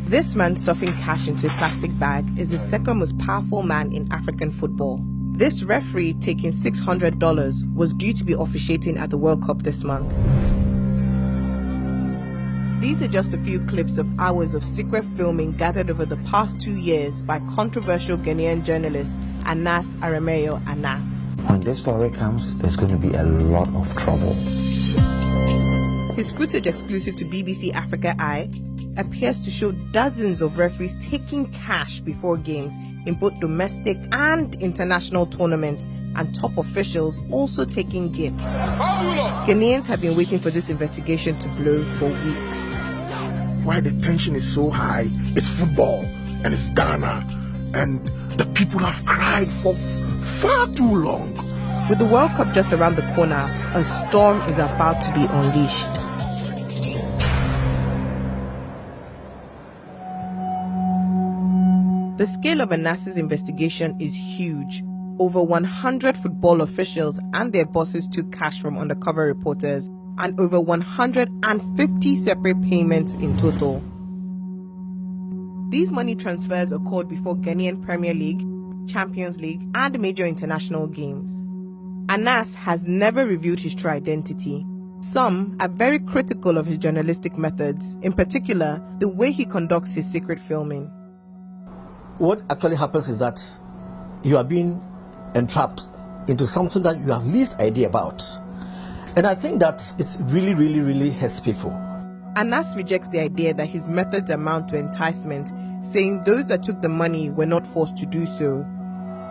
This man stuffing cash into a plastic bag is the second most powerful man in African football. This referee taking $600 was due to be officiating at the World Cup this month. These are just a few clips of hours of secret filming gathered over the past 2 years by controversial Ghanaian journalist Anas Aremeyo Anas. When this story comes, there's going to be a lot of trouble. His footage, exclusive to BBC Africa Eye, appears to show dozens of referees taking cash before games in both domestic and international tournaments, and top officials also taking gifts. Ghanaians have been waiting for this investigation to blow for weeks. Why the tension is so high? It's football and it's Ghana, and the people have cried for far too long. With the World Cup just around the corner, a storm is about to be unleashed. The scale of Anas's investigation is huge. Over 100 football officials and their bosses took cash from undercover reporters, and over 150 separate payments in total. These money transfers occurred before Ghanaian Premier League, Champions League, and major international games. Anas has never revealed his true identity. Some are very critical of his journalistic methods, in particular, the way he conducts his secret filming. What actually happens is that you are being entrapped into something that you have least idea about. And I think that it's really hurts people. Anas rejects the idea that his methods amount to enticement, saying those that took the money were not forced to do so.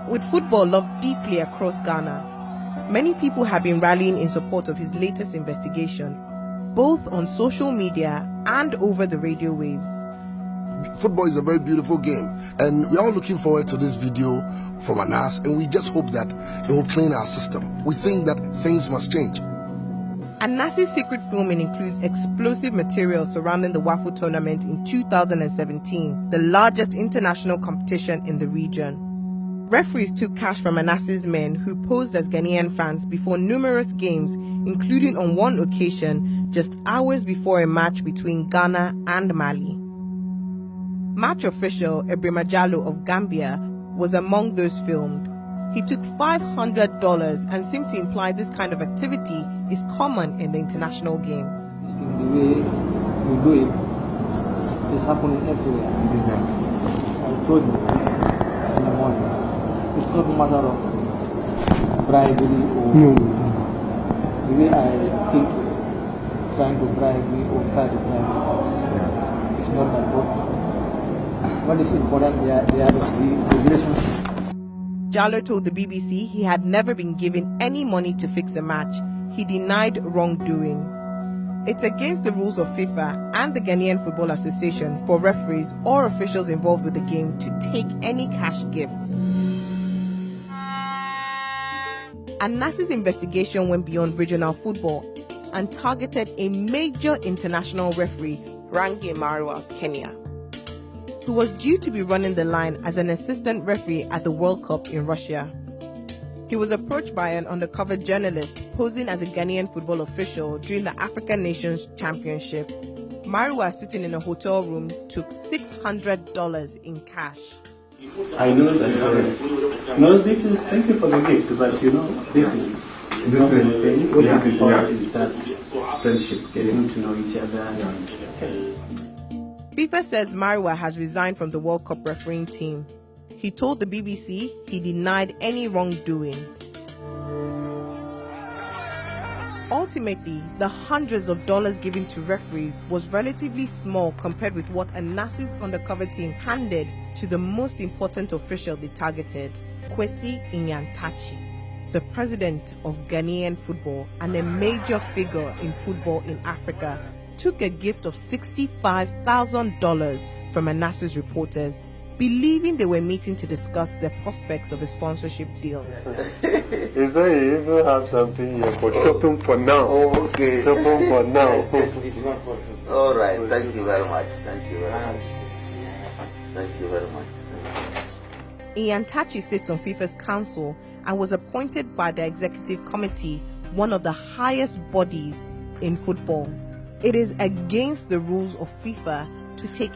With football loved deeply across Ghana, many people have been rallying in support of his latest investigation, both on social media and over the radio waves. Football is a very beautiful game, and we're all looking forward to this video from Anas, and we just hope that it will clean our system. We think that things must change. Anas's secret filming includes explosive material surrounding the WAFU tournament in 2017, the largest international competition in the region. Referees took cash from Anas's men, who posed as Ghanaian fans before numerous games, including on one occasion just hours before a match between Ghana and Mali. Match official Ibrahima Jallo of Gambia was among those filmed. He took $500 and seemed to imply this kind of activity is common in the international game. The way you do it is happening everywhere. I told you in the morning, it's not a matter of bribery or the way I think trying to bribe me or try to bribe me. It's not my fault. What is important there is the relationship. Jallo told the BBC he had never been given any money to fix a match. He denied wrongdoing. It's against the rules of FIFA and the Ghanaian Football Association for referees or officials involved with the game to take any cash gifts. Anas's investigation went beyond regional football and targeted a major international referee, Rangi Marwa of Kenya, who was due to be running the line as an assistant referee at the World Cup in Russia. He was approached by an undercover journalist posing as a Ghanaian football official during the African Nations Championship. Marwa, sitting in a hotel room, took $600 in cash. I know that no, this is, thank you for the gift, but you know, this is not anything. What is important is that friendship, getting to know each other. FIFA says Marwa has resigned from the World Cup refereeing team. He told the BBC he denied any wrongdoing. Ultimately, the hundreds of dollars given to referees was relatively small compared with what Anas's undercover team handed to the most important official they targeted, Kwesi Nyantakyi, the president of Ghanaian football and a major figure in football in Africa, took a gift of $65,000 from Anas's reporters, believing they were meeting to discuss the prospects of a sponsorship deal. Is that you even have something here for shopping for now? Oh, okay. Shopping for now. All right. Thank you very much. Thank you very much. Thank you very much. Nyantakyi sits on FIFA's council and was appointed by the executive committee, one of the highest bodies in football. It is against the rules of FIFA to take